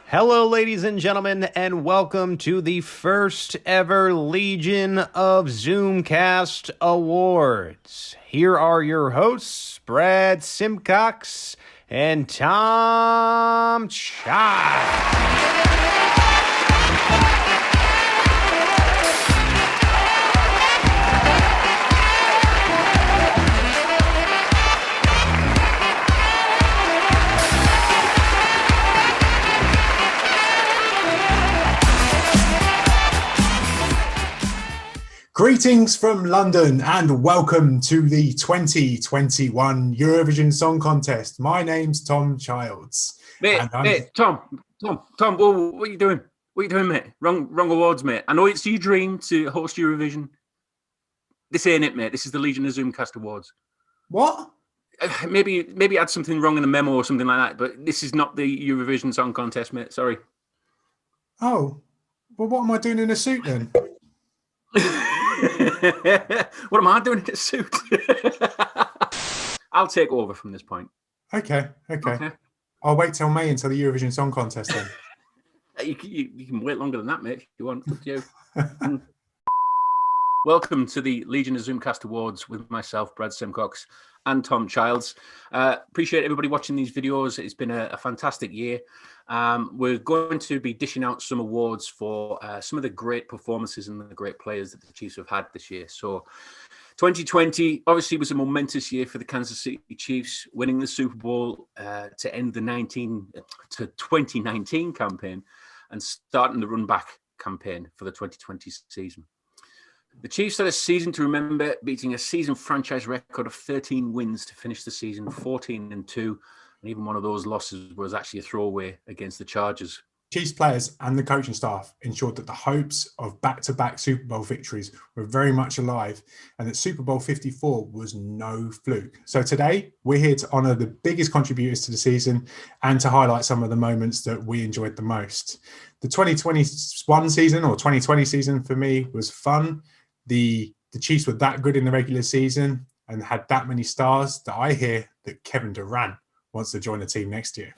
Hello, ladies and gentlemen, and welcome to the first ever Legion of Zoomcast Awards. Here are your hosts, Brad Simcox and Tom Child. Greetings from London and welcome to the 2021 Eurovision Song Contest. My name's Tom Childs. Tom, whoa, what are you doing? What are you doing, mate? Wrong awards, mate. I know it's your dream to host Eurovision. This ain't it, mate. This is the Legion of Zoomcast Awards. What? Maybe I had something wrong in the memo or something like that, but this is not the Eurovision Song Contest, mate. Sorry. Oh, well, what am I doing in a suit then? What am I doing in a suit? I'll take over from this point. Okay. I'll wait till May until the Eurovision Song Contest then. You can wait longer than that, mate, if you want. Up to you. Welcome to the Legion of Zoomcast Awards with myself, Brad Simcox, and Tom Childs. Appreciate everybody watching these videos. It's been a fantastic year. We're going to be dishing out some awards for some of the great performances and the great players that the Chiefs have had this year. So 2020 obviously was a momentous year for the Kansas City Chiefs, winning the Super Bowl to end the 2019 campaign and starting the run back campaign for the 2020 season. The Chiefs had a season to remember, beating a season franchise record of 13 wins to finish the season 14-2. And even one of those losses was actually a throwaway against the Chargers. Chiefs players and the coaching staff ensured that the hopes of back-to-back Super Bowl victories were very much alive and that Super Bowl 54 was no fluke. So today, we're here to honour the biggest contributors to the season and to highlight some of the moments that we enjoyed the most. The 2021 season, or 2020 season for me, was fun. The Chiefs were that good in the regular season and had that many stars that I hear that Kevin Durant wants to join the team next year.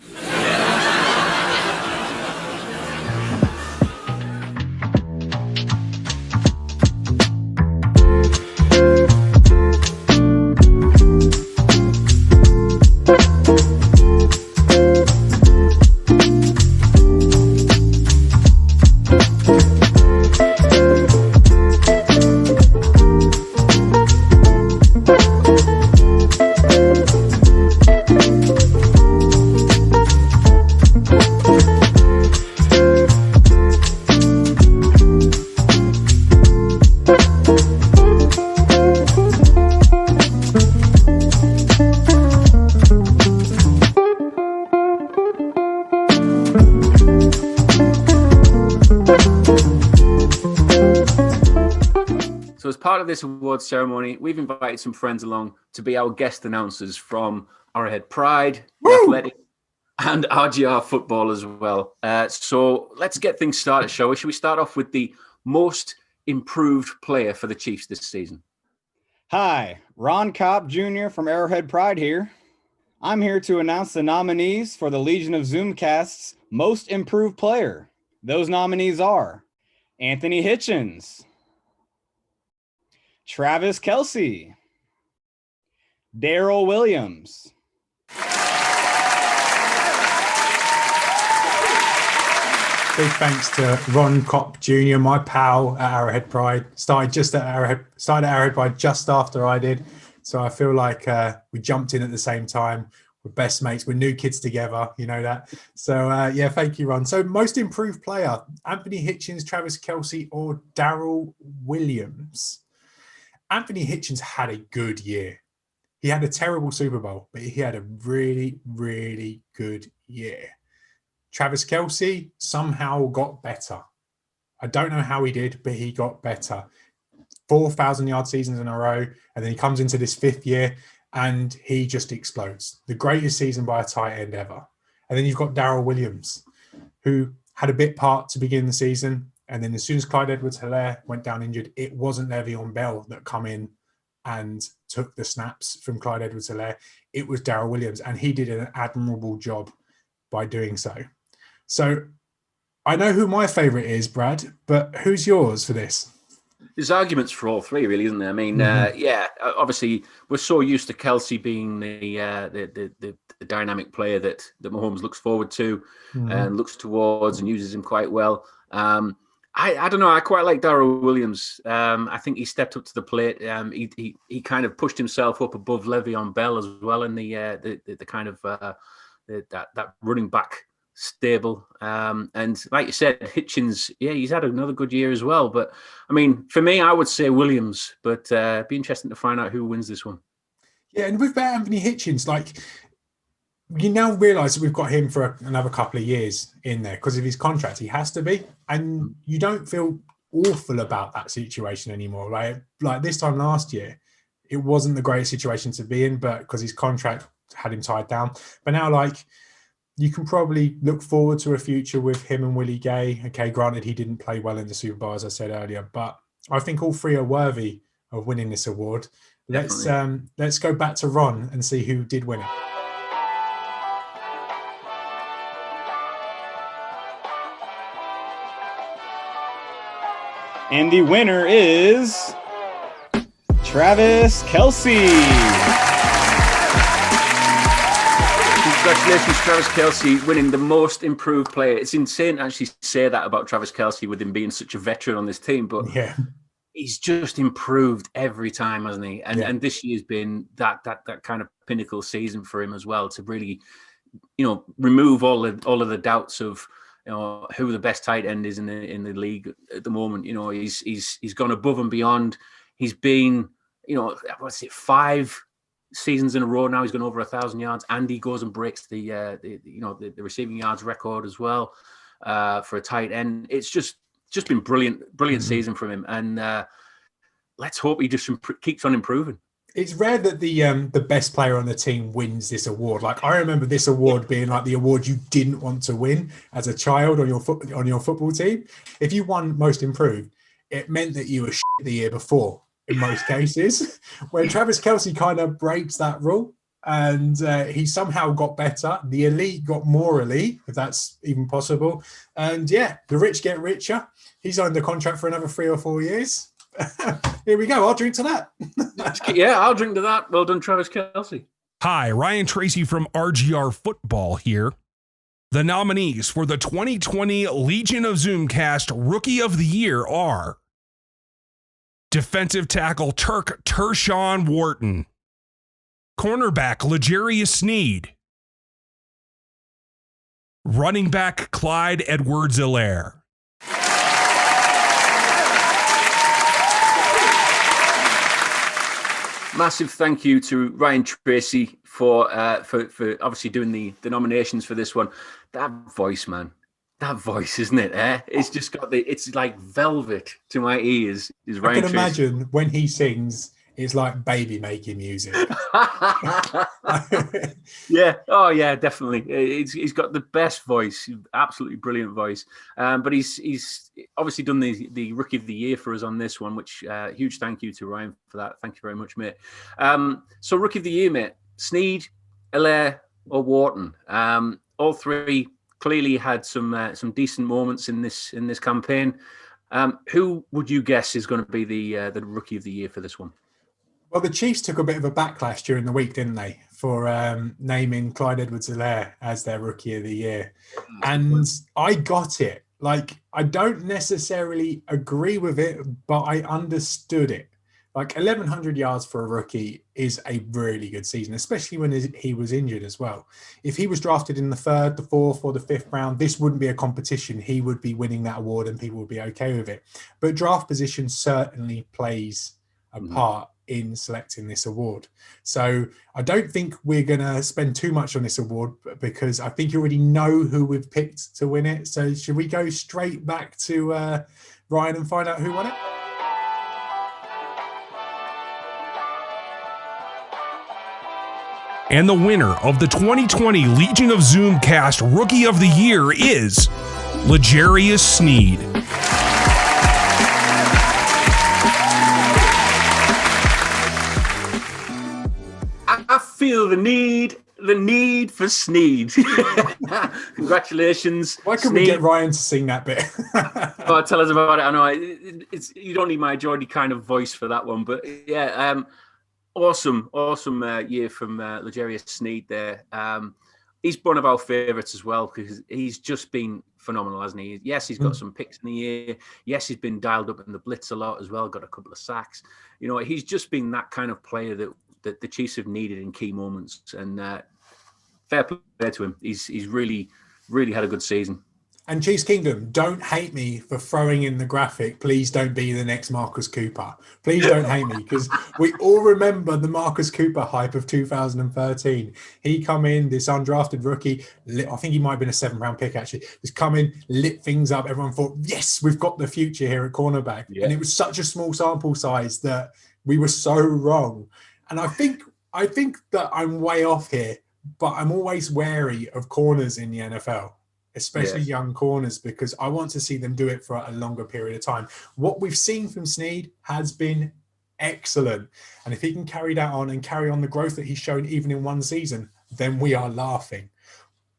So as part of this awards ceremony, we've invited some friends along to be our guest announcers from Arrowhead Pride, Athletic, and RGR Football as well. So let's get things started, shall we? Should we start off with the most improved player for the Chiefs this season? Hi, Ron Kopp Jr. from Arrowhead Pride here. I'm here to announce the nominees for the Legion of Zoomcast's Most Improved Player. Those nominees are Anthony Hitchens, Travis Kelce, Daryl Williams, Big thanks to Ron Kopp Jr., my pal at Arrowhead Pride. Started at Arrowhead Pride just after I did. So I feel like we jumped in at the same time. We're best mates. We're new kids together. You know that. So, yeah, thank you, Ron. So most improved player, Anthony Hitchens, Travis Kelce, or Daryl Williams? Anthony Hitchens had a good year. He had a terrible Super Bowl, but he had a really, really good year. Travis Kelce somehow got better. I don't know how he did, but he got better. 4,000-yard seasons in a row, and then he comes into this fifth year, and he just explodes. The greatest season by a tight end ever. And then you've got Daryl Williams, who had a bit part to begin the season, and then as soon as Clyde Edwards-Helaire went down injured, it wasn't Le'Veon Bell that come in and took the snaps from Clyde Edwards-Helaire. It was Daryl Williams, and he did an admirable job by doing so. So I know who my favourite is, Brad, but who's yours for this? There's arguments for all three, really, isn't there? I mean, obviously we're so used to Kelsey being the dynamic player that Mahomes looks forward to and looks towards and uses him quite well. I don't know. I quite like Darrell Williams. I think he stepped up to the plate. He kind of pushed himself up above Le'Veon Bell as well in the kind of that running back stable. And like you said, Hitchens, he's had another good year as well. But I mean, for me, I would say Williams. But it'd be interesting to find out who wins this one. Yeah, and with Anthony Hitchens, like, you now realise that we've got him for another couple of years in there because of his contract. He has to be, and you don't feel awful about that situation anymore. Like this time last year, it wasn't the greatest situation to be in, but because his contract had him tied down. But now, like, you can probably look forward to a future with him and Willie Gay. Okay, granted, he didn't play well in the Super Bowl, as I said earlier, but I think all three are worthy of winning this award. Let's go back to Ron and see who did win it. And the winner is Travis Kelce. Congratulations, Travis Kelce, winning the most improved player. It's insane to actually say that about Travis Kelce with him being such a veteran on this team, but he's just improved every time, hasn't he? And this year's been that kind of pinnacle season for him as well, to really, remove all of the doubts of who the best tight end is in the league at the moment. He's gone above and beyond. He's been, 5 seasons in a row now. He's gone over 1,000 yards, and he goes and breaks the receiving yards record as well for a tight end. It's just been brilliant season from him, and let's hope he just keeps on improving. It's rare that the best player on the team wins this award. Like, I remember this award being like the award you didn't want to win as a child on your football team. If you won most improved, it meant that you were shit the year before in most cases. When Travis Kelce kind of breaks that rule, and he somehow got better. The elite got more elite, if that's even possible. And the rich get richer. He's signed the contract for another 3 or 4 years. Here we go. I'll drink to that. I'll drink to that. Well done, Travis Kelce. Hi, Ryan Tracy from RGR Football here. The nominees for the 2020 Legion of Zoomcast Rookie of the Year are defensive tackle Tershawn Wharton, cornerback L'Jarius Sneed, running back Clyde Edwards-Helaire, massive thank you to Ryan Tracy for obviously doing the nominations for this one. That voice, man. That voice, isn't it? It's just got it's like velvet to my ears. Is Ryan I can imagine when he sings, it's like baby making music. Yeah. Oh, yeah, definitely. He's got the best voice, absolutely brilliant voice. But he's obviously done the Rookie of the Year for us on this one, which huge thank you to Ryan for that. Thank you very much, mate. So Rookie of the Year, mate, Sneed, Helaire, or Wharton. All three clearly had some decent moments in this campaign. Who would you guess is going to be the Rookie of the Year for this one? Well, the Chiefs took a bit of a backlash during the week, didn't they, for naming Clyde Edwards-Helaire as their Rookie of the Year. And I got it. Like, I don't necessarily agree with it, but I understood it. Like, 1,100 yards for a rookie is a really good season, especially when he was injured as well. If he was drafted in the 3rd, the 4th, or the 5th round, this wouldn't be a competition. He would be winning that award and people would be okay with it. But draft position certainly plays a part in selecting this award. So I don't think we're going to spend too much on this award because I think you already know who we've picked to win it. So should we go straight back to Ryan and find out who won it? And the winner of the 2020 Legion of Zoomcast Rookie of the Year is L'Jarius Sneed. I feel the need The need for Sneed. Congratulations. Why couldn't we get Ryan to sing that bit? Oh, tell us about it. I know it's you don't need my Geordie kind of voice for that one, but yeah, awesome year from L'Jarius Sneed there. He's one of our favourites as well because he's just been phenomenal, hasn't he? Yes, he's got some picks in the year. Yes, he's been dialed up in the blitz a lot as well. Got a couple of sacks. You know, he's just been that kind of player that the Chiefs have needed in key moments. And fair play to him. He's really had a good season. And Chiefs Kingdom, don't hate me for throwing in the graphic. Please don't be the next Marcus Cooper. Please don't hate me because we all remember the Marcus Cooper hype of 2013. He come in, this undrafted rookie. I think he might have been a 7th-round pick actually. Just come in, lit things up. Everyone thought, yes, we've got the future here at cornerback. Yeah. And it was such a small sample size that we were so wrong. And I think that I'm way off here, but I'm always wary of corners in the NFL. Especially young corners, because I want to see them do it for a longer period of time. What we've seen from Sneed has been excellent. And if he can carry that on and carry on the growth that he's shown even in one season, then we are laughing.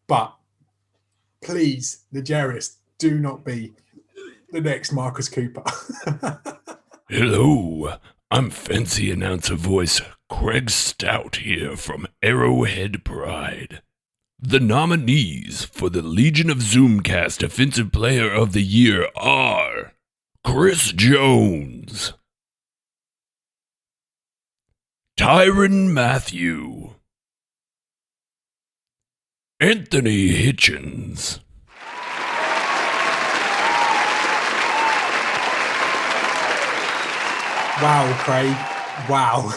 But please, L'Jarius, do not be the next Marcus Cooper. Hello, I'm fancy announcer voice Craig Stout here from Arrowhead Pride. The nominees for the Legion of Zoomcast Offensive Player of the Year are Chris Jones, Tyrann Mathieu, Anthony Hitchens, Wow, Craig. Wow.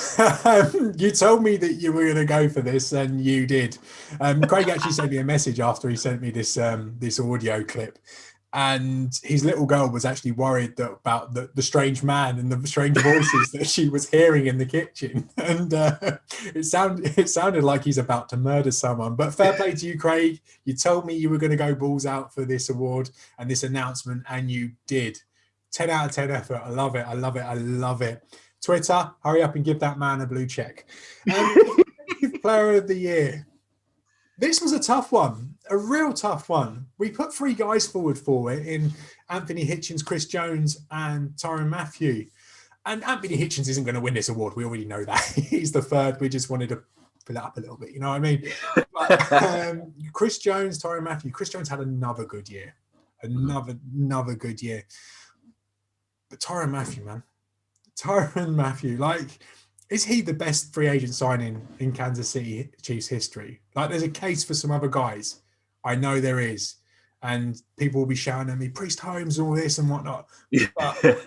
You told me that you were going to go for this and you did. Craig actually sent me a message after he sent me this audio clip, and his little girl was actually worried about the strange man and the strange voices that she was hearing in the kitchen, and it sounded like he's about to murder someone. But fair play to you, Craig. You told me you were going to go balls out for this award and this announcement, and you did. 10 out of 10 effort. I love it. I love it. I love it. Twitter, hurry up and give that man a blue check. Player of the Year. This was a tough one, a real tough one. We put 3 guys forward for it in Anthony Hitchens, Chris Jones, and Tyrann Mathieu. And Anthony Hitchens isn't going to win this award. We already know that. He's the third. We just wanted to fill it up a little bit. You know what I mean? But, Chris Jones, Tyrann Mathieu. Chris Jones had another good year. Another good year. But Tyrann Mathieu, man. Tyrann Mathieu, like, is he the best free agent signing in Kansas City Chiefs history? Like, there's a case for some other guys. I know there is. And people will be shouting at me, Priest Holmes, all this and whatnot. But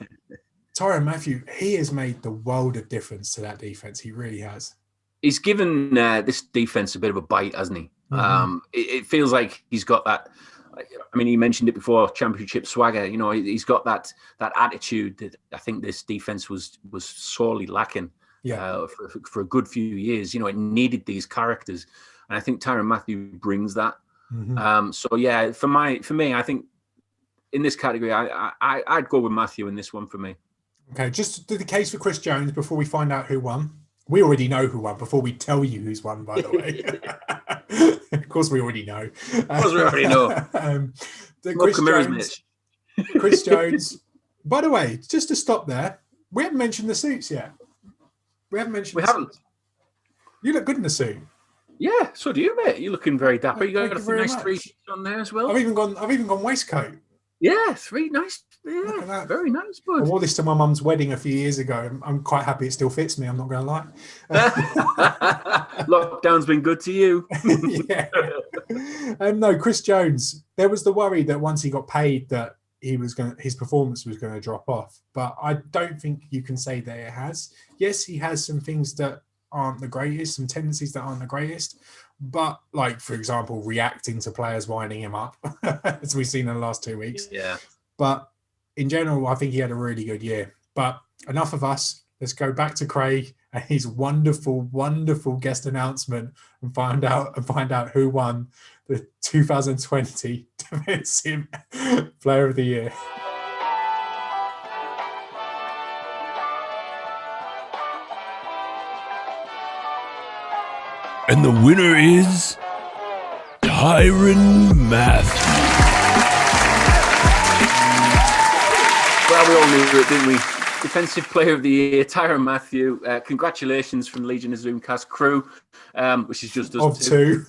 Tyrann Mathieu, he has made the world of difference to that defense. He really has. He's given this defense a bit of a bite, hasn't he? Mm-hmm. It feels like he's got that. I mean, he mentioned it before, championship swagger. You know, he's got that attitude that I think this defense was sorely lacking for a good few years. You know, it needed these characters, and I think Tyrann Mathieu brings that. Mm-hmm. So yeah, for me, I think in this category, I'd go with Mathieu in this one for me. Okay, just do the case for Chris Jones before we find out who won. We already know who won before we tell you who's won, by the way. Of course, we already know. Chris Jones. By the way, just to stop there, we haven't mentioned the suits yet. We haven't. You look good in the suit. Yeah, so do you, mate. You're looking very dapper. You got a nice 3 on there as well. I've even gone waistcoat. Yeah, 3 nice. Yeah, very nice, bud. I wore this to my mum's wedding a few years ago. I'm quite happy it still fits me. I'm not going to lie. Lockdown's been good to you. Yeah. No, Chris Jones. There was the worry that once he got paid that his performance was going to drop off. But I don't think you can say that it has. Yes, he has some things that aren't the greatest, some tendencies that aren't the greatest. But, like, for example, reacting to players winding him up, as we've seen in the last 2 weeks. Yeah. But in general, I think he had a really good year. But enough of us. Let's go back to Craig and his wonderful, wonderful guest announcement and find out who won the 2020 Defensive Player of the Year. And the winner is Tyron Matthews. Well, we all knew it, didn't we? Defensive Player of the Year, Tyron Matthew. Congratulations from Legion of Zoomcast crew, which is just us Of two.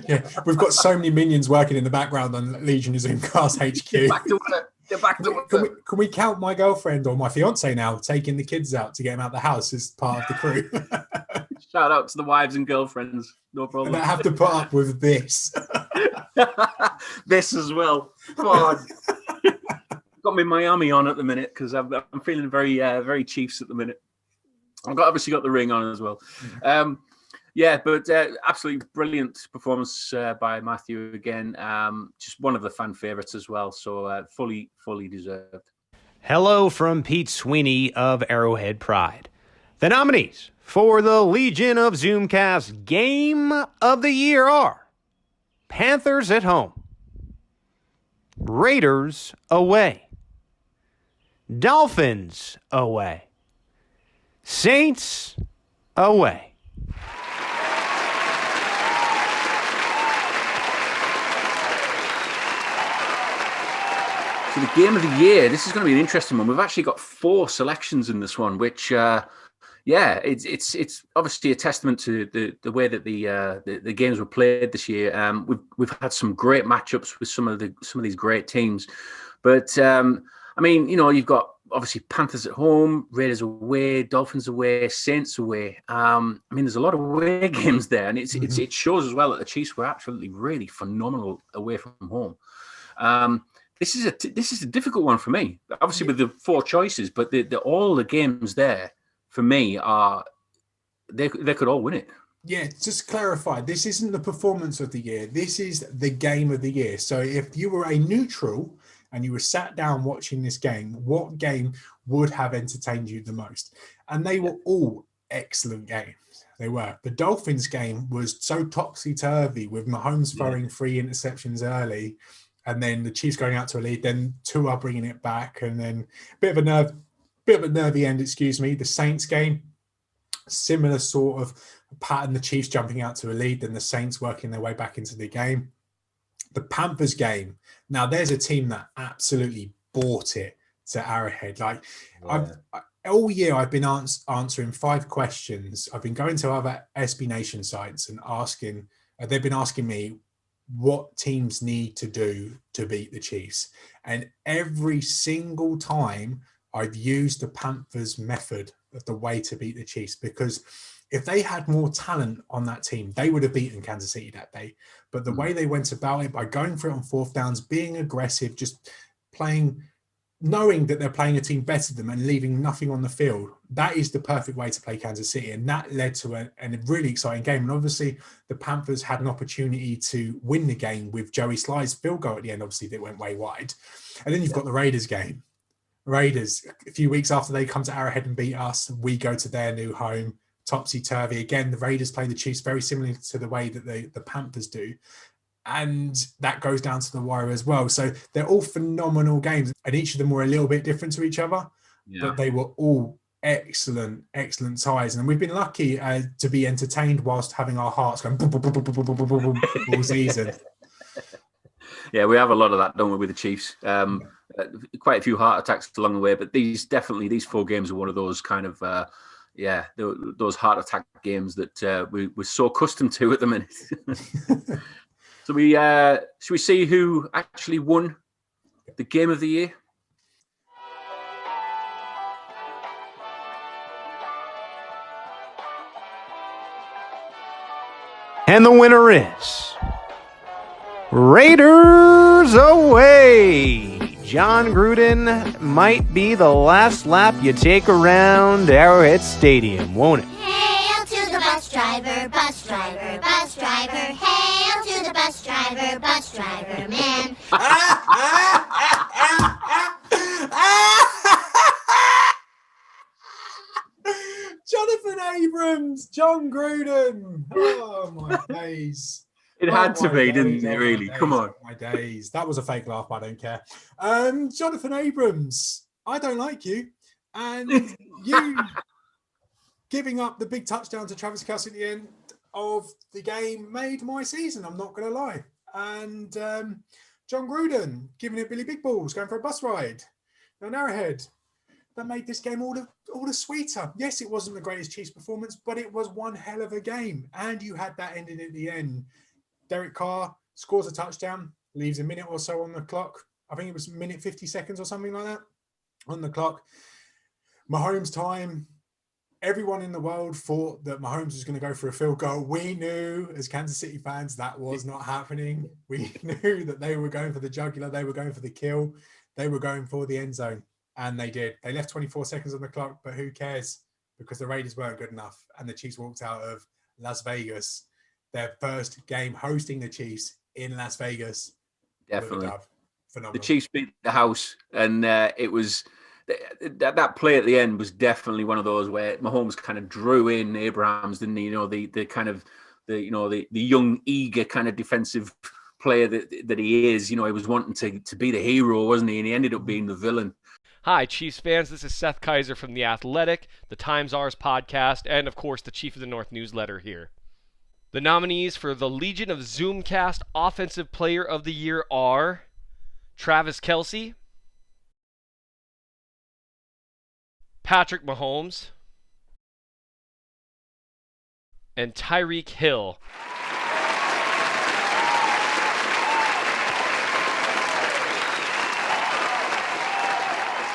Yeah, we've got so many minions working in the background on Legion of Zoomcast HQ. Back to work. They're back to work. Can we count my girlfriend or my fiance now taking the kids out to get them out the house as part of the crew? Shout out to the wives and girlfriends. No problem. And I have to put up with this. This as well. Come on. Got me Miami on at the minute because I'm feeling very very Chiefs at the minute. I've obviously got the ring on as well. Yeah, but absolutely brilliant performance by Matthew again. Just one of the fan favourites as well. So fully deserved. Hello from Pete Sweeney of Arrowhead Pride. The nominees for the Legion of Zoomcast Game of the Year are Panthers at home, Raiders away, Dolphins away, Saints away. So the Game of the Year, this is going to be an interesting one. We've actually got 4 selections in this one, which, it's obviously a testament to the way that the games were played this year. We've had some great matchups with some of these great teams, but I mean, you know, you've got obviously Panthers at home, Raiders away, Dolphins away, Saints away. I mean, there's a lot of away games there, and it shows as well that the Chiefs were absolutely really phenomenal away from home. This is a difficult one for me, obviously with the 4 choices, but all the games there for me are they could all win it. Yeah, just clarify. This isn't the performance of the year. This is the game of the year. So if you were a neutral and you were sat down watching this game, what game would have entertained you the most? And they were all excellent games. They were. The Dolphins game was so topsy-turvy with Mahomes throwing 3 interceptions early, and then the Chiefs going out to a lead, then Tua bringing it back, and then a bit of a nervy end, The Saints game, similar sort of pattern, the Chiefs jumping out to a lead, then the Saints working their way back into the game. The Panthers game, now there's a team that absolutely bought it to Arrowhead. All year I've been answering 5 questions. I've been going to other SB Nation sites and asking, they've been asking me, what teams need to do to beat the Chiefs, and every single time I've used the Panthers method of the way to beat the Chiefs, because if they had more talent on that team, they would have beaten Kansas City that day. But the way they went about it, by going for it on 4th downs, being aggressive, just playing, knowing that they're playing a team better than them and leaving nothing on the field, that is the perfect way to play Kansas City. And that led to a really exciting game. And obviously the Panthers had an opportunity to win the game with Joey Sly's field goal at the end. Obviously that went way wide. And then you've got the Raiders game. Raiders, a few weeks after they come to Arrowhead and beat us, we go to their new home, topsy-turvy. Again, the Raiders play the Chiefs very similarly to the way that the Panthers do. And that goes down to the wire as well. So they're all phenomenal games, and each of them were a little bit different to each other, but they were all excellent ties. And we've been lucky to be entertained whilst having our hearts going boom, boom, boom, boom, boom, boom, boom, boom, boom, all season. Yeah, we have a lot of that, don't we, with the Chiefs? Quite a few heart attacks along the way, but these 4 games are one of those kind of those heart attack games that we're so accustomed to at the minute. So should we see who actually won the Game of the Year? And the winner is Raiders away. John Gruden might be the last lap you take around Arrowhead Stadium, won't it? Hail to the bus driver, bus driver, bus driver. Hail to the bus driver, man. Jonathan Abrams, John Gruden. Oh my days. It had to be, didn't it, really? Come on. My days. That was a fake laugh, but I don't care. Jonathan Abrams, I don't like you. And you giving up the big touchdown to Travis Kelce at the end of the game made my season. I'm not going to lie. And John Gruden giving it Billy Big Balls, going for a bus ride. Now, Arrowhead, that made this game all the sweeter. Yes, it wasn't the greatest Chiefs performance, but it was one hell of a game. And you had that ending at the end. Derek Carr scores a touchdown, leaves a minute or so on the clock. I think it was a minute 50 seconds or something like that on the clock. Mahomes' time. Everyone in the world thought that Mahomes was going to go for a field goal. We knew as Kansas City fans that was not happening. We knew that they were going for the jugular. They were going for the kill. They were going for the end zone. And they did. They left 24 seconds on the clock, but who cares? Because the Raiders weren't good enough. And the Chiefs walked out of Las Vegas, their first game hosting the Chiefs in Las Vegas. Definitely. Phenomenal. The Chiefs beat the house, and it was that play at the end was definitely one of those where Mahomes kind of drew in Abrams, didn't he? You know, the kind of the young, eager kind of defensive player that he is. You know, he was wanting to be the hero, wasn't he? And he ended up being the villain. Hi, Chiefs fans. This is Seth Kaiser from The Athletic, the Times Ours podcast, and of course the Chief of the North newsletter here. The nominees for the Legion of Zoomcast Offensive Player of the Year are Travis Kelce, Patrick Mahomes, and Tyreek Hill.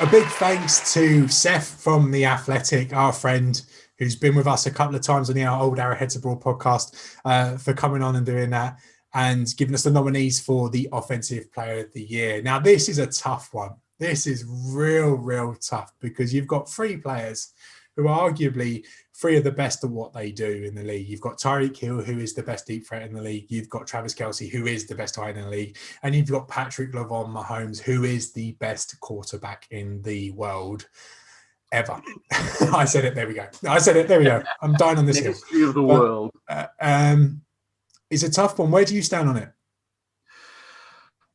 A big thanks to Seth from The Athletic, our friend, who's been with us a couple of times on the Old Arrowheads Abroad podcast, for coming on and doing that and giving us the nominees for the Offensive Player of the Year. Now, this is a tough one. This is real tough because you've got three players who are arguably three of the best at what they do in the league. You've got Tyreek Hill, who is the best deep threat in the league. You've got Travis Kelce, who is the best tight end in the league. And you've got Patrick Mahomes, who is the best quarterback in the world ever. I said it. There we go. I said it. There we go. I'm dying on this hill. History of the world. It's a tough one. Where do you stand on it?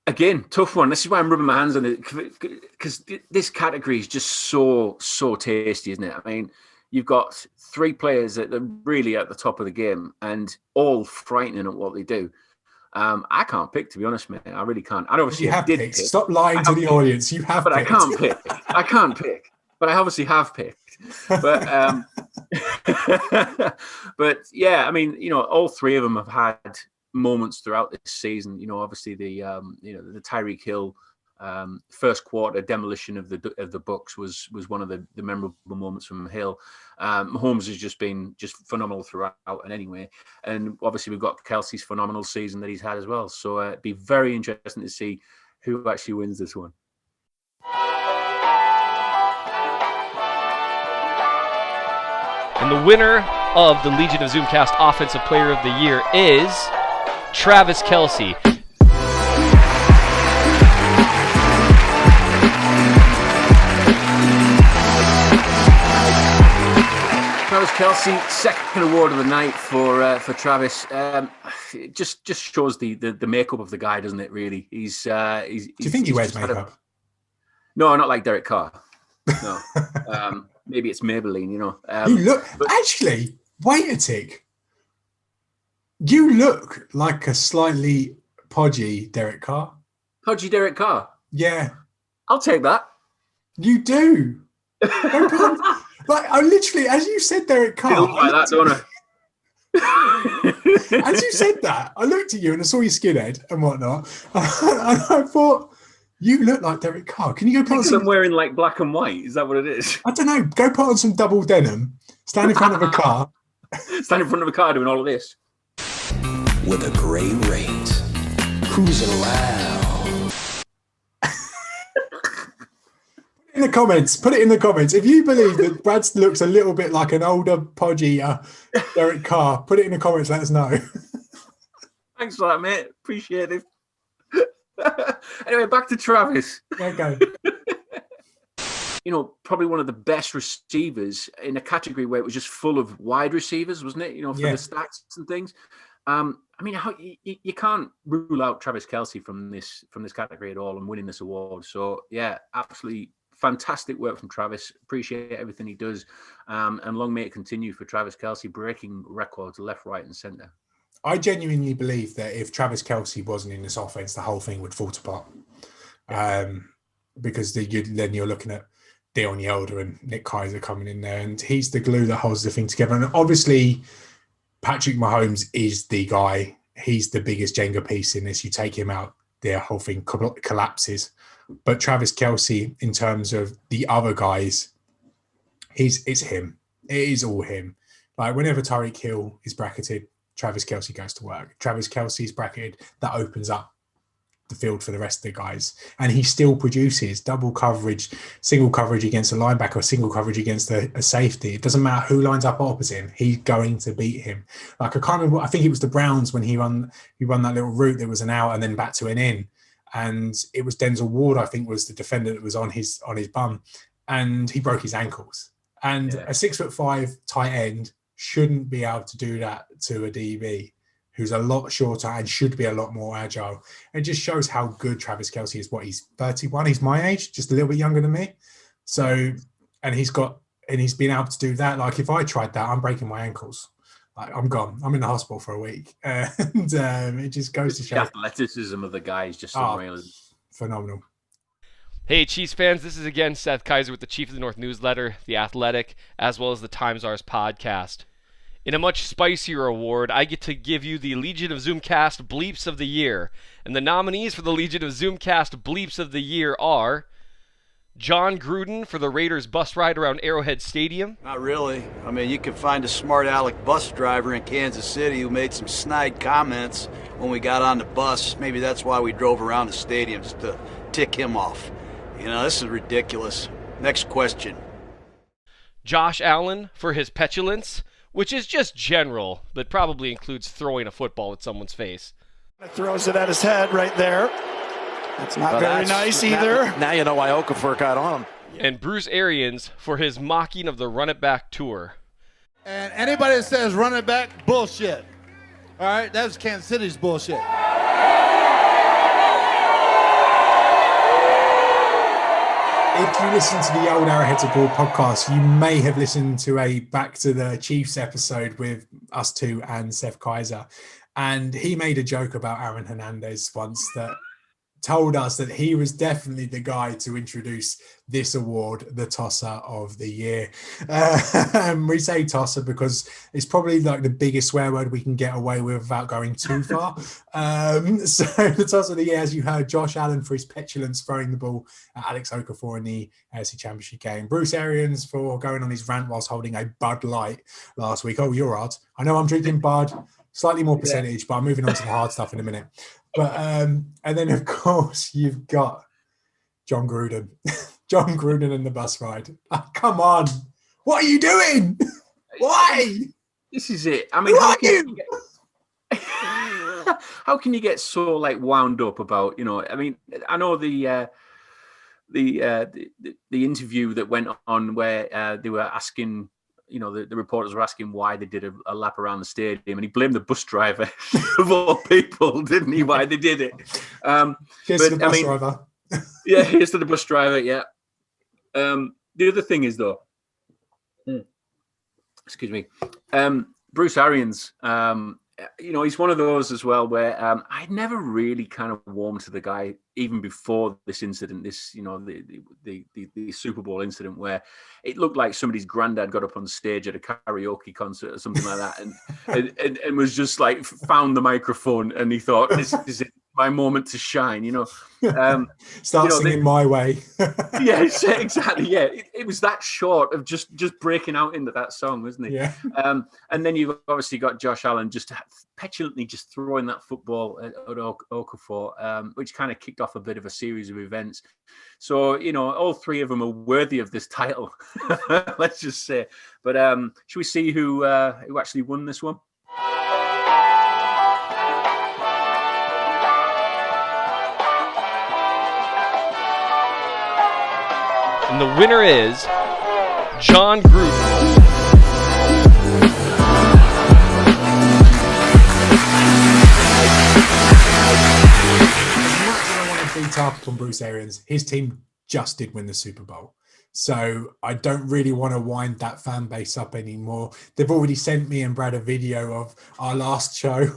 Again, tough one. This is why I'm rubbing my hands on it, because this category is just so tasty, isn't it? I mean, you've got three players that are really at the top of the game and all frightening at what they do. I can't pick, to be honest, mate. I really can't. I obviously you have did picked. pick. Stop lying to the audience. You have but picked. I can't pick. I can't pick. But I obviously have picked. But but yeah, I mean, you know, all three of them have had moments throughout this season. You know, obviously the Tyreek Hill first quarter demolition of the Bucks was one of the memorable moments from Hill. Mahomes has just been phenomenal throughout, and anyway, and obviously we've got Kelsey's phenomenal season that he's had as well. So it'd be very interesting to see who actually wins this one. And the winner of the Legion of Zoomcast Offensive Player of the Year is Travis Kelce. Travis Kelce, second award of the night for Travis. It just shows the makeup of the guy, doesn't it? Really, do you think he wears makeup? No, not like Derek Carr. No, maybe it's Maybelline. You know, actually, wait a tick. You look like a slightly podgy Derek Carr. Podgy Derek Carr. Yeah, I'll take that. You do. Like I literally, as you said, Derek Carr. I look like that, don't I? As you said that, I looked at you and I saw your skinhead and whatnot, and I thought you look like Derek Carr. Can you go put on some? I'm wearing like black and white. Is that what it is? I don't know. Go put on some double denim. Stand in front of a car. Stand in front of a car doing all of this. With a great rate, cruising around. In the comments, put it in the comments. If you believe that Brad looks a little bit like an older, podgy Derek Carr, put it in the comments. Let us know. Thanks for that, mate. Appreciate it. Anyway, back to Travis. Okay. You know, probably one of the best receivers in a category where it was just full of wide receivers, wasn't it? You know, for the stats and things. I mean, you can't rule out Travis Kelce from this category at all and winning this award. So yeah, absolutely fantastic work from Travis. Appreciate everything he does. And long may it continue for Travis Kelce, breaking records left, right, and centre. I genuinely believe that if Travis Kelce wasn't in this offense, the whole thing would fall apart. Because then you're looking at Dion Yelder and Nick Keiser coming in there, and he's the glue that holds the thing together. And obviously, Patrick Mahomes is the guy. He's the biggest Jenga piece in this. You take him out, the whole thing collapses. But Travis Kelce, in terms of the other guys, it's him. It is all him. Like whenever Tyreek Hill is bracketed, Travis Kelce goes to work. Travis Kelce's bracketed, that opens up the field for the rest of the guys. And he still produces double coverage, single coverage against a linebacker, single coverage against a safety. It doesn't matter who lines up opposite him. He's going to beat him. Like I can't remember, I think it was the Browns when he run that little route that was an out and then back to an in. And it was Denzel Ward, I think, was the defender that was on his bum. And he broke his ankles. And a 6'5" tight end shouldn't be able to do that to a DB who's a lot shorter and should be a lot more agile. It just shows how good Travis Kelce is. What, he's 31, he's my age, just a little bit younger than me. So, and he's been able to do that. Like if I tried that, I'm breaking my ankles. Like I'm gone. I'm in the hospital for a week. And it just goes to show. The athleticism of the guy is just unreal. Phenomenal. Hey, Chiefs fans, this is again Seth Keiser with the Chief of the North newsletter, The Athletic, as well as the Times Ours podcast. In a much spicier award, I get to give you the Legion of Zoomcast Bleeps of the Year. And the nominees for the Legion of Zoomcast Bleeps of the Year are John Gruden for the Raiders bus ride around Arrowhead Stadium. Not really. I mean, you can find a smart aleck bus driver in Kansas City who made some snide comments when we got on the bus. Maybe that's why we drove around the stadium, just to tick him off. You know, this is ridiculous. Next question. Josh Allen for his petulance, which is just general, but probably includes throwing a football at someone's face. Throws it at his head right there. That's not very nice either. Now you know why Okafor got on him. And Bruce Arians for his mocking of the Run It Back tour. And anybody that says run it back, bullshit. All right, that's Kansas City's bullshit. If you listen to the old Arrowheads Abroad podcast, you may have listened to a Back to the Chiefs episode with us two and Seth Keiser. And he made a joke about Aaron Hernandez once that told us that he was definitely the guy to introduce this award, the Tosser of the Year. We say Tosser because it's probably like the biggest swear word we can get away with without going too far. So the Tosser of the Year, as you heard, Josh Allen for his petulance throwing the ball at Alex Okafor in the AFC Championship game. Bruce Arians for going on his rant whilst holding a Bud Light last week. Oh, you're odd. I know I'm drinking Bud, slightly more percentage, but I'm moving on to the hard stuff in a minute. But and then of course you've got John Gruden, John Gruden and the bus ride. Oh, come on, what are you doing? Why? This is it. I mean, how can you get so like wound up about? You know, I mean, I know the interview that went on where they were asking. You know, the reporters were asking why they did a lap around the stadium, and he blamed the bus driver of all people, didn't he? Why they did it? Here's to the bus driver. Yeah, here's to the bus driver. Yeah. The other thing is though, excuse me, Bruce Arians. You know, he's one of those as well where I'd never really kind of warmed to the guy even before this incident, this, you know, the Super Bowl incident where it looked like somebody's granddad got up on stage at a karaoke concert or something like that and was just like found the microphone and he thought, this is it, my moment to shine, you know. Start singing My Way. Yeah, exactly. Yeah, it was that short of just breaking out into that song, wasn't it? Yeah. And then you've obviously got Josh Allen just petulantly just throwing that football at Okafor, which kind of kicked off a bit of a series of events. So, you know, all three of them are worthy of this title, let's just say. But should we see who actually won this one? And the winner is John Gruden. Beat up on Bruce Arians. His team just did win the Super Bowl. So I don't really want to wind that fan base up anymore. They've already sent me and Brad a video of our last show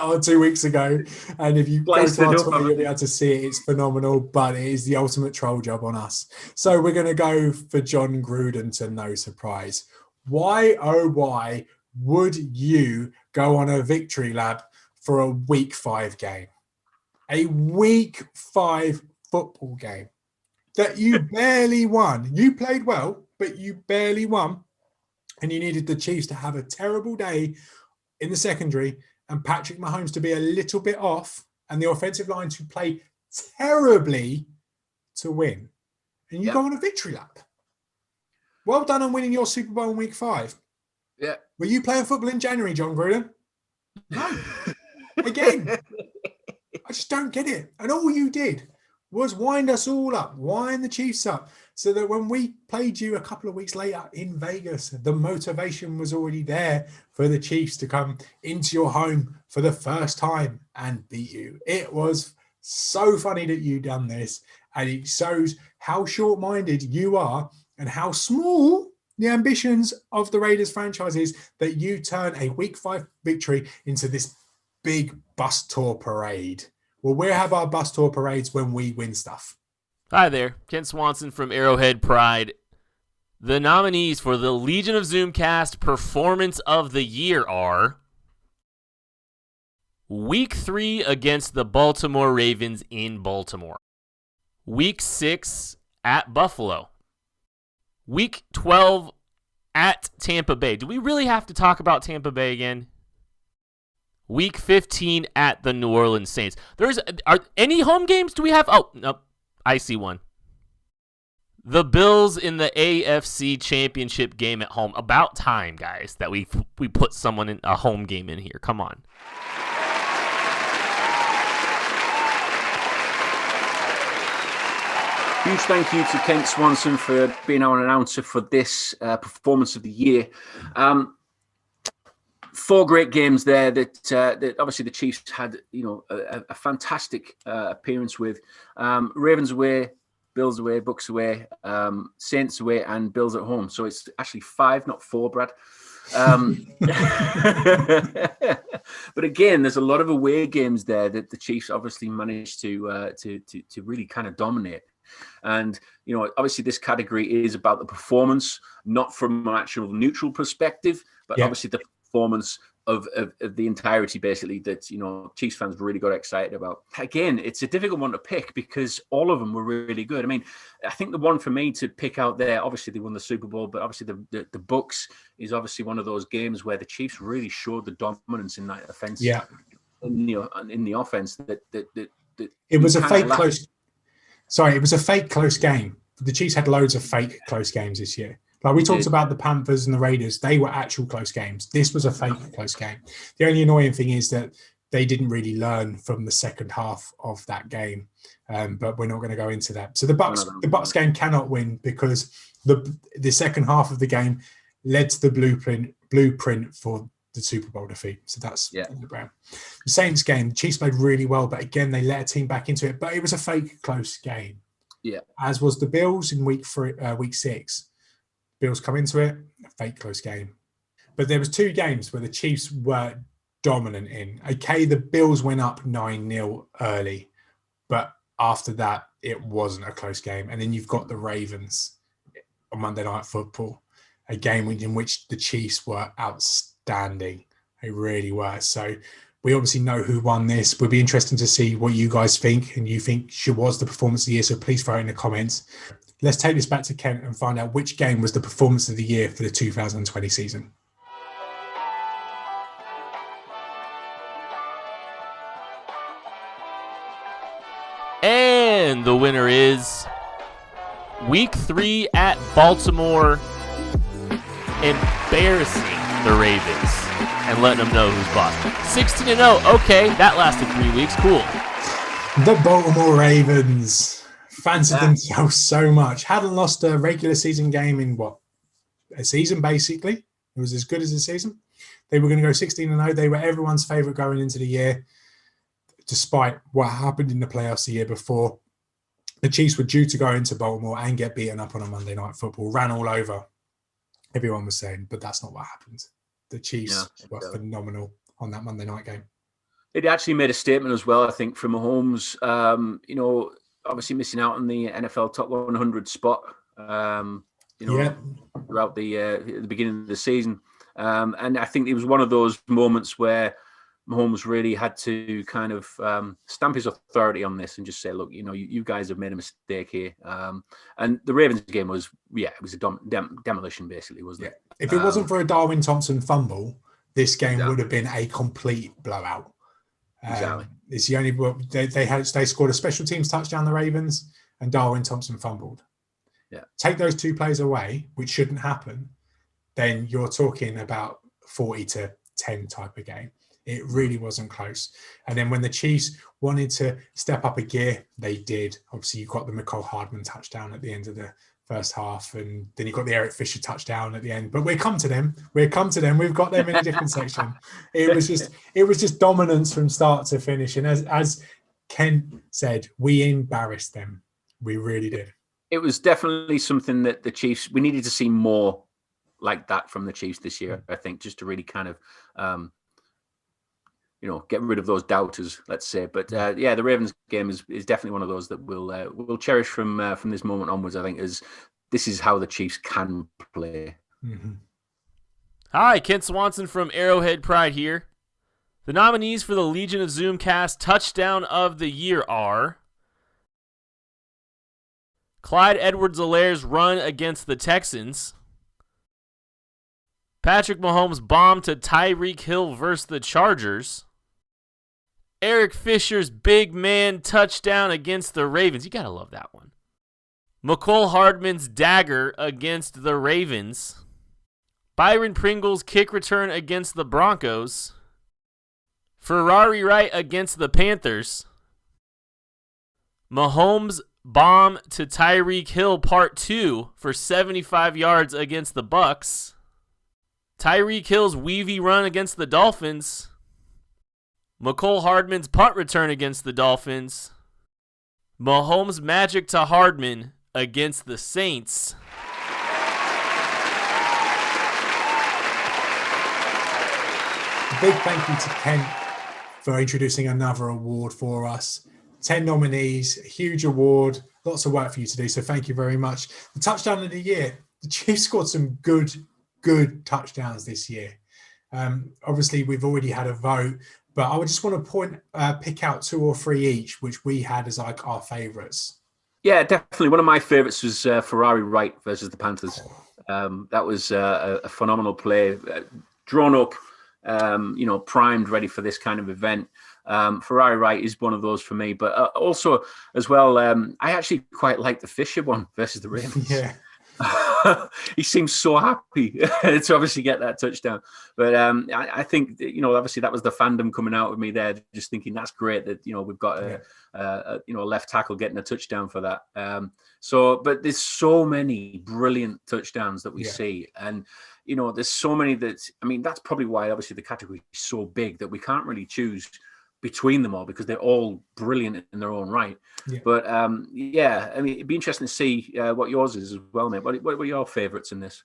or 2 weeks ago. And if you go to our Twitter, you'll be able to see it. It's phenomenal, but it is the ultimate troll job on us. So we're going to go for John Gruden to no surprise. Why, oh, why would you go on a victory lap for a week 5 game? A week 5 football game that you barely won. You played well, but you barely won. And you needed the Chiefs to have a terrible day in the secondary and Patrick Mahomes to be a little bit off and the offensive line to play terribly to win. And you go on a victory lap. Well done on winning your Super Bowl in week 5. Yeah. Were you playing football in January, John Gruden? No. Again, I just don't get it. And all you did was wind us all up, wind the Chiefs up, so that when we played you a couple of weeks later in Vegas, the motivation was already there for the Chiefs to come into your home for the first time and beat you. It was so funny that you done this, and it shows how short-minded you are and how small the ambitions of the Raiders franchise is that you turn a week 5 victory into this big bus tour parade. Well, we'll have our bus tour parades when we win stuff. Hi there, Ken Swanson from Arrowhead Pride. The nominees for the Legion of Zoomcast Performance of the Year are Week 3 against the Baltimore Ravens in Baltimore. Week 6 at Buffalo. Week 12 at Tampa Bay. Do we really have to talk about Tampa Bay again? Week 15 at the New Orleans Saints. Are any home games do we have? Oh, no, I see one. The Bills in the AFC Championship game at home. About time, guys, that we put someone in a home game in here. Come on. Huge thank you to Kent Swanson for being our announcer for this performance of the year. 4 great games there that obviously the Chiefs had, a fantastic appearance with. Ravens away, Bills away, Bucks away, Saints away, and Bills at home. So it's actually 5, not 4, Brad. But again, there's a lot of away games there that the Chiefs obviously managed to really kind of dominate. And, obviously this category is about the performance, not from an actual neutral perspective, but obviously the performance of the entirety, basically, that, Chiefs fans really got excited about. Again, it's a difficult one to pick because all of them were really good. I mean, I think the one for me to pick out there, obviously they won the Super Bowl, but obviously the Bucks is obviously one of those games where the Chiefs really showed the dominance in that offense. Yeah. In the offense that it was a fake close. Sorry, it was a fake close game. The Chiefs had loads of fake close games this year. Like we talked about the Panthers and the Raiders, they were actual close games. This was a fake close game. The only annoying thing is that they didn't really learn from the second half of that game. But we're not going to go into that. So the Bucks game cannot win because the second half of the game led to the blueprint for the Super Bowl defeat. So that's the brand. The Saints game, the Chiefs played really well, but again, they let a team back into it. But it was a fake close game. Yeah. As was the Bills in week 6. Bills come into it, a fake close game. But there was 2 games where the Chiefs were dominant in. Okay, the Bills went up 9-0 early, but after that, it wasn't a close game. And then you've got the Ravens on Monday Night Football, a game in which the Chiefs were outstanding. They really were. So we obviously know who won this. Would be interesting to see what you guys think and you think was the performance of the year. So please throw it in the comments. Let's take this back to Kent and find out which game was the performance of the year for the 2020 season. And the winner is Week 3 at Baltimore, embarrassing the Ravens and letting them know who's boss. 16-0. Okay, that lasted 3 weeks. Cool. The Baltimore Ravens fancied themselves so much. Hadn't lost a regular season game in a season, basically. It was as good as a season. They were going to go 16-0. They were everyone's favorite going into the year, despite what happened in the playoffs the year before. the Chiefs were due to go into Baltimore and get beaten up on a Monday Night Football, ran all over. Everyone was saying, but that's not what happened. The Chiefs were phenomenal on that Monday night game. It actually made a statement as well, I think, from Mahomes. Obviously missing out on the NFL top 100 spot. Throughout the beginning of the season, and I think it was one of those moments where Mahomes really had to kind of stamp his authority on this and just say, look, you guys have made a mistake here. And the Ravens game was, it was a demolition, basically, wasn't it? If it wasn't for a Darwin Thompson fumble, this game would have been a complete blowout. Exactly. It's the only they scored a special teams touchdown, the Ravens, and Darwin Thompson fumbled. Yeah. Take those two plays away, which shouldn't happen, then you're talking about 40-10 type of game. It really wasn't close. And then when the Chiefs wanted to step up a gear, they did. Obviously, you got the McCall Hardman touchdown at the end of the first half, and then you got the Eric Fisher touchdown at the end. But we'll come to them. We've got them in a different section. It was just dominance from start to finish. And as Ken said, we embarrassed them. We really did. It was definitely something that the Chiefs, we needed to see more like that from the Chiefs this year, I think, just to really kind of, get rid of those doubters, let's say. But the Ravens game is definitely one of those that we'll cherish from this moment onwards, I think, as this is how the Chiefs can play. Mm-hmm. Hi, Kent Swanson from Arrowhead Pride here. The nominees for the Legion of Zoomcast Touchdown of the Year are Clyde Edwards-Helaire's run against the Texans, Patrick Mahomes' bomb to Tyreek Hill versus the Chargers, Eric Fisher's big man touchdown against the Ravens. You got to love that one. McCole Hardman's dagger against the Ravens, Byron Pringle's kick return against the Broncos, Ferrari Wright against the Panthers, Mahomes' bomb to Tyreek Hill Part 2 for 75 yards against the Bucks, Tyreek Hill's weavy run against the Dolphins, McCole Hardman's punt return against the Dolphins, Mahomes' magic to Hardman against the Saints. A big thank you to Kent for introducing another award for us. 10 nominees, a huge award, lots of work for you to do, so thank you very much. The touchdown of the year, the Chiefs scored some good touchdowns this year. Obviously, we've already had a vote, but I would just want to pick out 2 or 3 each, which we had as like our favourites. Yeah, definitely. One of my favourites was Ferrari Wright versus the Panthers. That was a phenomenal play, drawn up, primed, ready for this kind of event. Ferrari Wright is one of those for me, but also as well, I actually quite like the Fisher one versus the Ravens. Yeah. He seems so happy to obviously get that touchdown. But I think, obviously that was the fandom coming out with me there, just thinking that's great that, we've got a left tackle getting a touchdown for that. But there's so many brilliant touchdowns that we see. And, there's so many that's probably why obviously the category is so big that we can't really choose between them all because they're all brilliant in their own right. Yeah. But it'd be interesting to see what yours is as well, mate. What were your favourites in this?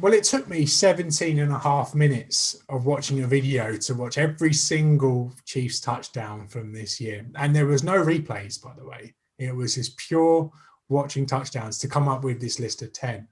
Well, it took me 17 and a half minutes of watching a video to watch every single Chiefs touchdown from this year. And there was no replays, by the way. It was just pure watching touchdowns to come up with this list of 10.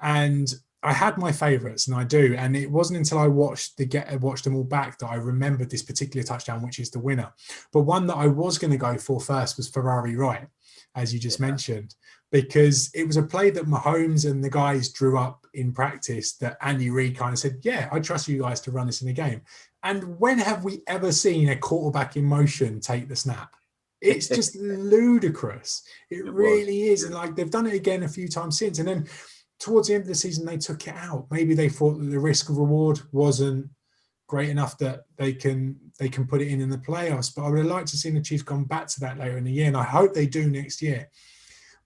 And I had my favourites, and I do. And it wasn't until I watched them all back that I remembered this particular touchdown, which is the winner. But one that I was going to go for first was Ferrari Wright, as you just mentioned, because it was a play that Mahomes and the guys drew up in practice that Andy Reid kind of said, yeah, I trust you guys to run this in a game. And when have we ever seen a quarterback in motion take the snap? It's just ludicrous. It really is. And they've done it again a few times since. And then towards the end of the season, they took it out. Maybe they thought that the risk of reward wasn't great enough that they can put it in the playoffs. But I would have liked to see the Chiefs come back to that later in the year, and I hope they do next year.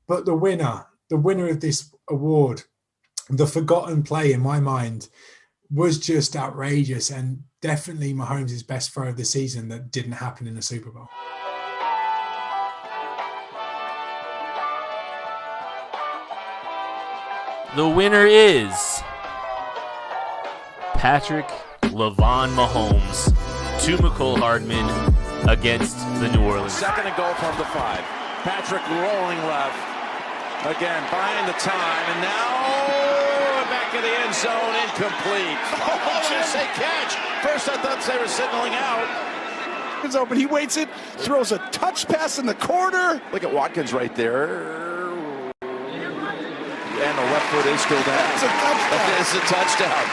But the winner of this award, the forgotten play in my mind, was just outrageous and definitely Mahomes' best throw of the season that didn't happen in the Super Bowl. The winner is Patrick LeVon Mahomes to McCole Hardman against the New Orleans. Second and goal from the 5. Patrick rolling left. Again, buying the time, and now back in the end zone, incomplete. Oh, should say catch. First I thought they were signaling out. It's open. He waits it, throws a touch pass in the corner. Look at Watkins right there. And the left foot is still down. It's a touchdown. It's a touchdown.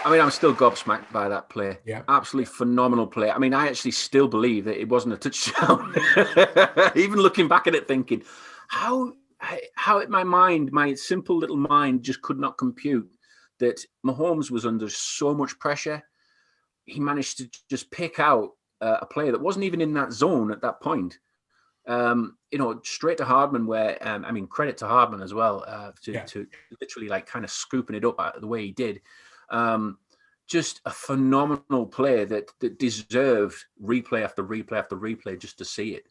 I mean, I'm still gobsmacked by that play. Yeah. Absolutely phenomenal play. I mean, I actually still believe that it wasn't a touchdown. Even looking back at it, thinking, how in my mind, my simple little mind just could not compute that Mahomes was under so much pressure. He managed to just pick out a player that wasn't even in that zone at that point. Straight to Hardman, where, credit to Hardman as well, to literally like kind of scooping it up the way he did. Just a phenomenal play that deserved replay after replay after replay just to see it.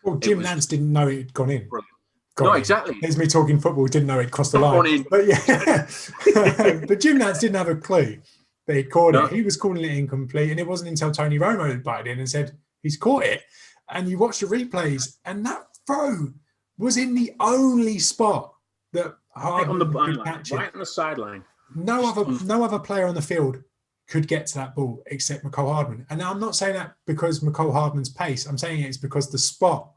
Well, Jim Nance didn't know it had gone in. Exactly. Here's me talking football, didn't know it crossed the line. But yeah, but Jim Nance didn't have a clue that he'd caught it. He was calling it incomplete, and it wasn't until Tony Romo had butted in and said, he's caught it. And you watch the replays, and that throw was in the only spot that Hardman could catch it. Right on the sideline. No other player on the field could get to that ball except McCole Hardman. And I'm not saying that because McCole Hardman's pace. I'm saying it's because the spot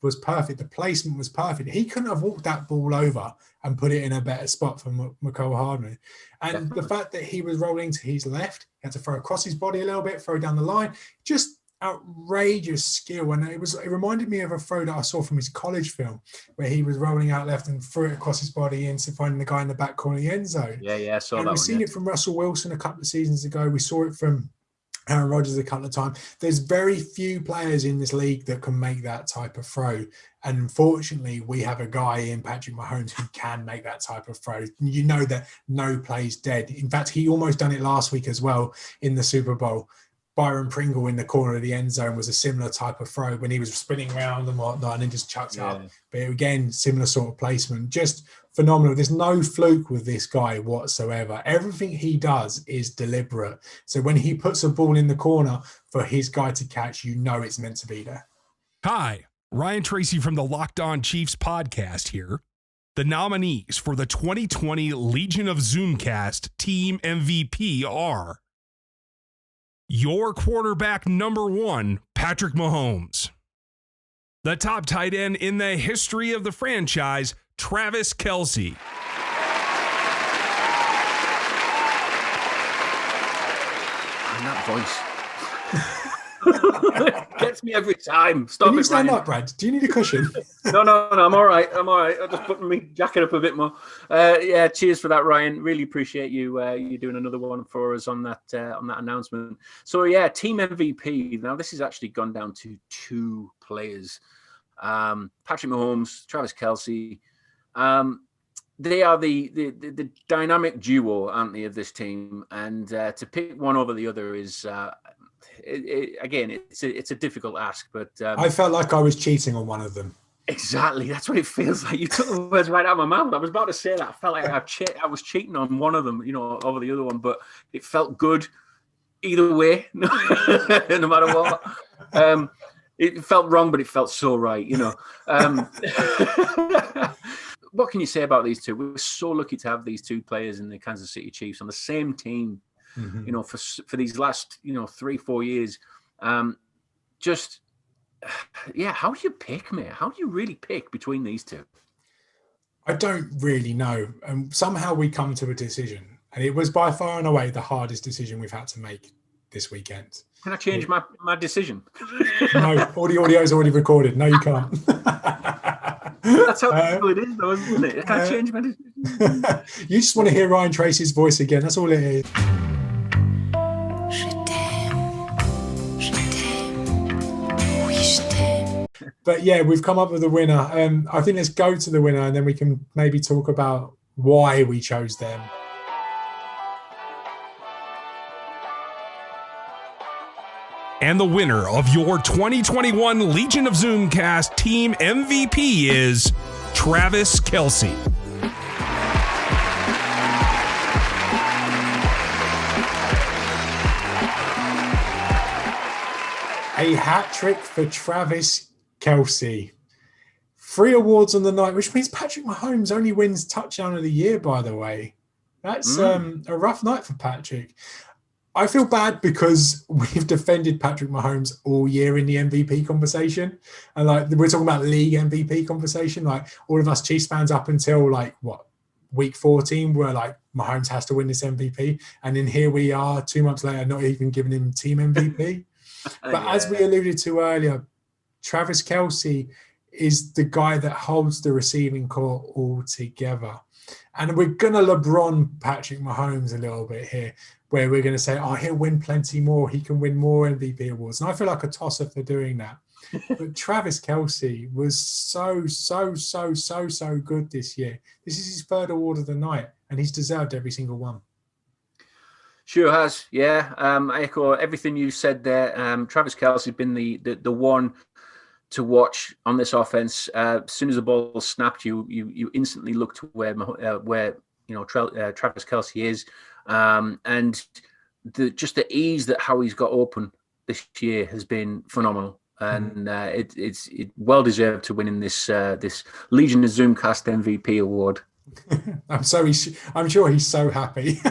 was perfect. The placement was perfect. He couldn't have walked that ball over and put it in a better spot for McCole Hardman. And the fact that he was rolling to his left, he had to throw across his body a little bit, throw down the line, just outrageous skill. And it reminded me of a throw that I saw from his college film where he was rolling out left and threw it across his body into finding the guy in the back corner of the end zone. Yeah, I saw that. We've seen it from Russell Wilson a couple of seasons ago. We saw it from Aaron Rodgers a couple of times. There's very few players in this league that can make that type of throw. And unfortunately, we have a guy in Patrick Mahomes who can make that type of throw. You know that no play's dead. In fact, he almost done it last week as well in the Super Bowl. Byron Pringle in the corner of the end zone was a similar type of throw when he was spinning around and whatnot and then just chucked up. But again, similar sort of placement. Just phenomenal. There's no fluke with this guy whatsoever. Everything he does is deliberate. So when he puts a ball in the corner for his guy to catch, you know it's meant to be there. Hi, Ryan Tracy from the Locked On Chiefs podcast here. The nominees for the 2020 Legion of Zoomcast Team MVP are your quarterback number 1, Patrick Mahomes. The top tight end in the history of the franchise, Travis Kelce. And that voice. Gets me every time. Stop. Can you stand up, Brad? Do you need a cushion? No, I'm all right. I'm just putting my jacket up a bit more. Cheers for that, Ryan. Really appreciate you doing another one for us on that announcement. So team MVP. Now this has actually gone down to 2 players, Patrick Mahomes, Travis Kelce. They are the dynamic duo, aren't they, of this team? And to pick one over the other is. It's a difficult ask, but I felt like I was cheating on one of them. Exactly, that's what it feels like. You took the words right out of my mouth. I was about to say that. I felt like I was cheating on one of them, over the other one, but it felt good either way, no matter what. It felt wrong, but it felt so right, What can you say about these two? We're so lucky to have these 2 players in the Kansas City Chiefs on the same team. Mm-hmm. For these last 3-4 years, how do you pick, mate? How do you really pick between these 2? I don't really know. Somehow we come to a decision, and it was by far and away the hardest decision we've had to make this weekend. Can I change my decision? No, all the audio is already recorded. No, you can't. That's how it is, though, isn't it? Can I change my decision? You just want to hear Ryan Tracy's voice again. That's all it is. But yeah, we've come up with a winner. I think let's go to the winner and then we can maybe talk about why we chose them. And the winner of your 2021 Legion of Zoomcast Team MVP is Travis Kelce. A hat trick for Travis Kelce. 3 awards on the night, which means Patrick Mahomes only wins touchdown of the year, by the way. That's a rough night for Patrick. I feel bad because we've defended Patrick Mahomes all year in the MVP conversation. And like we're talking about league MVP conversation, like all of us Chiefs fans up until like week 14 were like Mahomes has to win this MVP. And then here we are 2 months later, not even giving him team MVP. But as we alluded to earlier, Travis Kelce is the guy that holds the receiving core all together. And we're going to LeBron Patrick Mahomes a little bit here, where we're going to say, oh, he'll win plenty more. He can win more MVP awards. And I feel like a tosser for doing that. But Travis Kelce was so good this year. This is his 3rd award of the night, and he's deserved every single one. Sure has, yeah. I echo everything you said there. Travis Kelce has been the one to watch on this offense. As soon as the ball snapped, you instantly look to where Travis Kelce is, and just the ease that how he's got open this year has been phenomenal, and it's well deserved to winning this Legion of Zoomcast MVP award. I'm sure he's so happy.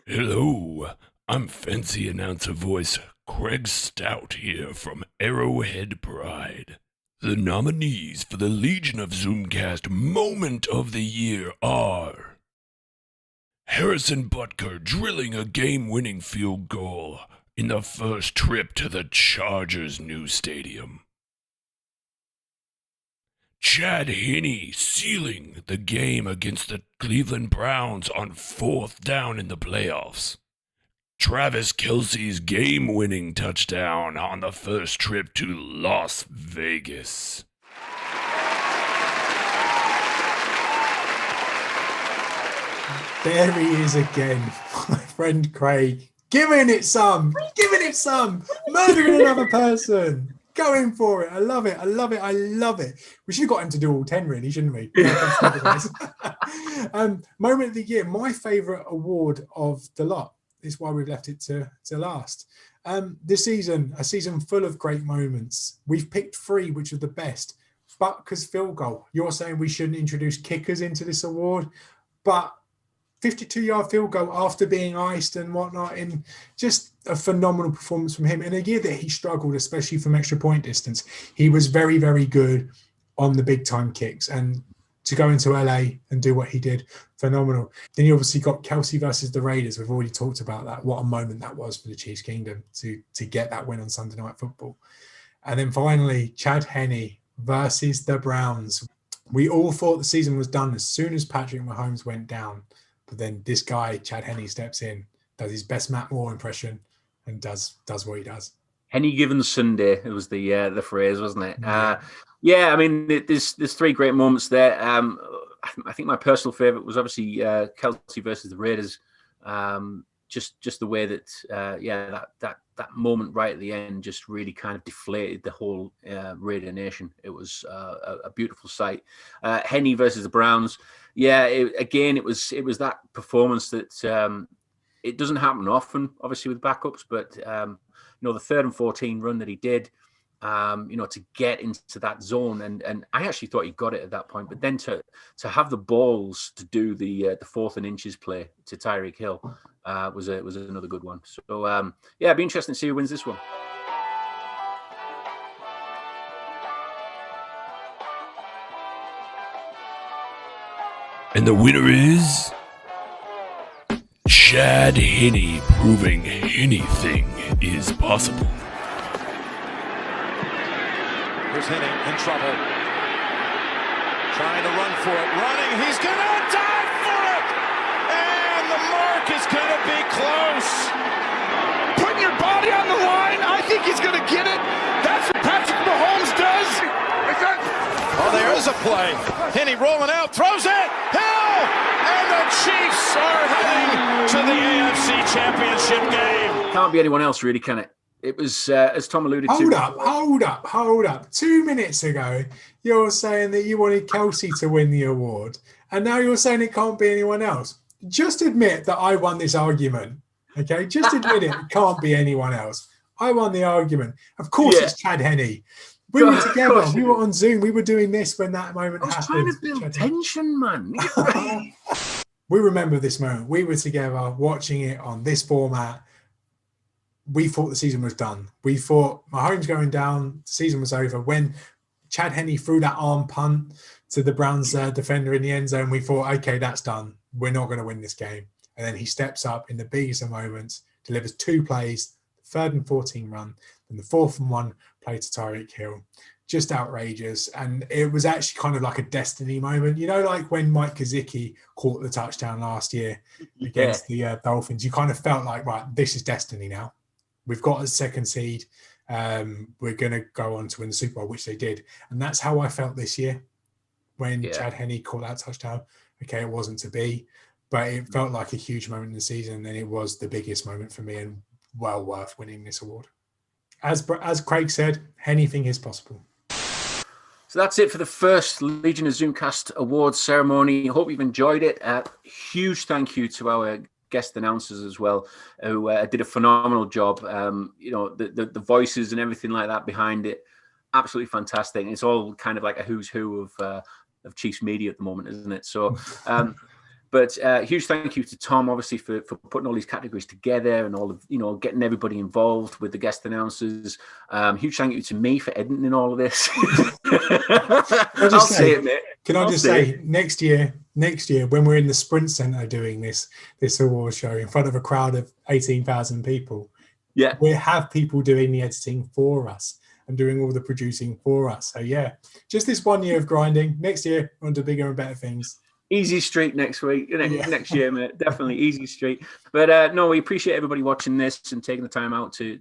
Hello, I'm fancy announcer voice Craig Stout here from Arrowhead Pride. The nominees for the Legion of Zoomcast Moment of the Year are Harrison Butker drilling a game-winning field goal in the first trip to the Chargers' new stadium. Chad Henne sealing the game against the Cleveland Browns on 4th down in the playoffs. Travis Kelce's game-winning touchdown on the first trip to Las Vegas. There he is again, my friend Craig, giving it some, murdering another person. Going for it. I love it. We should have got him to do all 10, really, shouldn't we? Moment of the year. My favourite award of the lot is why we've left it to last. This season, a season full of great moments. We've picked 3, which are the best. Butker's field goal. You're saying we shouldn't introduce kickers into this award, but 52-yard field goal after being iced and whatnot, and just a phenomenal performance from him. In a year that he struggled, especially from extra point distance, he was very, very good on the big-time kicks. And to go into LA and do what he did, phenomenal. Then you obviously got Kelce versus the Raiders. We've already talked about that. What a moment that was for the Chiefs Kingdom to get that win on Sunday Night Football. And then finally, Chad Henne versus the Browns. We all thought the season was done as soon as Patrick Mahomes went down. But then this guy, Chad Henne, steps in, does his best Matt Moore impression, and does what he does. Henne given Sunday, it was the phrase, wasn't it? Yeah, I mean, there's 3 great moments there. I think my personal favourite was obviously Kelce versus the Raiders. Just the way that that moment right at the end just really kind of deflated the whole Raider Nation. It was a beautiful sight. Henne versus the Browns. Yeah, it was that performance that it doesn't happen often, obviously with backups, but the 3rd and 14 run that he did, to get into that zone, and I actually thought he got it at that point, but then to have the balls to do the 4th and inches play to Tyreek Hill was another good one. So it'd be interesting to see who wins this one. And the winner is Chad Henne, proving anything is possible. Here's Henne in trouble. Trying to run for it. Running. He's going to dive for it. And the mark is going to be close. Putting your body on the line. I think he's going to get it. That's what Patrick Mahomes does. Oh, there is a play. Henne rolling out. Throws it. Hill. And the Chiefs are heading to the AFC Championship game. Can't be anyone else, really, can it? It was, as Tom alluded to. Hold up. 2 minutes ago, you're saying that you wanted Kelsey to win the award, and now you're saying it can't be anyone else. Just admit that I won this argument, okay? Just admit it can't be anyone else. I won the argument. Of course, it's Chad Henne. We were together. We were on Zoom. We were doing this when that moment happened. I was trying to build tension, man. We remember this moment. We were together watching it on this format. We thought the season was done. We thought Mahomes going down, the season was over. When Chad Henne threw that arm punt to the Browns defender in the end zone, we thought, okay, that's done. We're not going to win this game. And then he steps up in the biggest of moments, delivers 2 plays, 3rd and 14 run, and the 4th and 1 play to Tyreek Hill. Just outrageous. And it was actually kind of like a destiny moment. You know, like when Mike Gesicki caught the touchdown last year against the Dolphins, you kind of felt like, right, this is destiny now. We've got a 2nd seed. We're going to go on to win the Super Bowl, which they did. And that's how I felt this year when Chad Henne caught that touchdown. Okay, it wasn't to be, but it felt like a huge moment in the season, and it was the biggest moment for me and well worth winning this award. As Craig said, anything is possible. So that's it for the first Legion of Zoomcast Awards ceremony. I hope you've enjoyed it. Huge thank you to our guest announcers as well, who did a phenomenal job. The voices and everything like that behind it, absolutely fantastic. It's all kind of like a who's who of Chiefs media at the moment, isn't it? So, but huge thank you to Tom, obviously, for putting all these categories together and all of, getting everybody involved with the guest announcers. Huge thank you to me for editing all of this. I'll say it, mate. Can I just say, next year, when we're in the Sprint Center doing this award show in front of a crowd of 18,000 people, we'll have people doing the editing for us and doing all the producing for us. So just this 1 year of grinding. Next year, on to bigger and better things. Easy street next next year, mate. Definitely easy street. But no, we appreciate everybody watching this and taking the time out to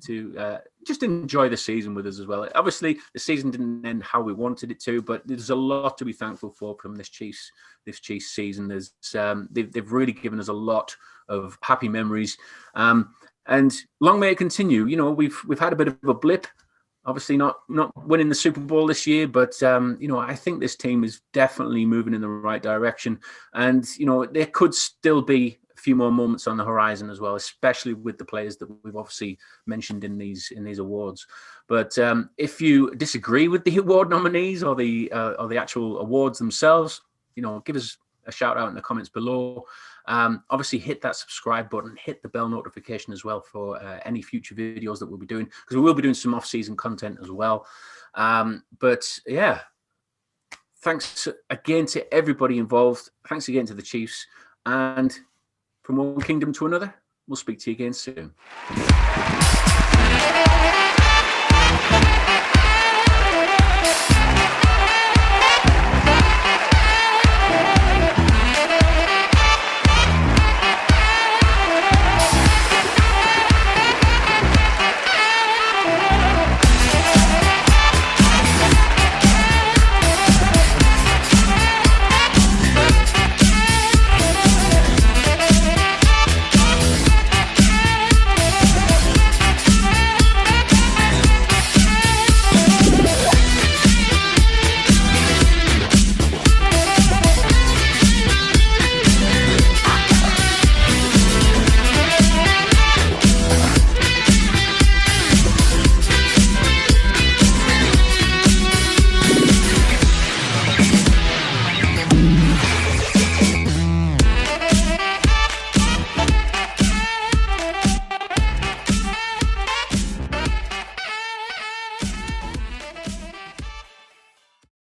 just enjoy the season with us as well. Obviously, the season didn't end how we wanted it to, but there's a lot to be thankful for from this Chiefs season. There's they've really given us a lot of happy memories, and long may it continue. We've had a bit of a blip. Obviously not winning the Super Bowl this year, but I think this team is definitely moving in the right direction. And there could still be a few more moments on the horizon as well, especially with the players that we've obviously mentioned in these awards. But if you disagree with the award nominees or the actual awards themselves, give us a shout out in the comments below. Obviously hit that subscribe button, hit the bell notification as well for any future videos that we'll be doing, because we will be doing some off-season content as well. But thanks again to everybody involved. Thanks again to the Chiefs, and from one kingdom to another, we'll speak to you again soon.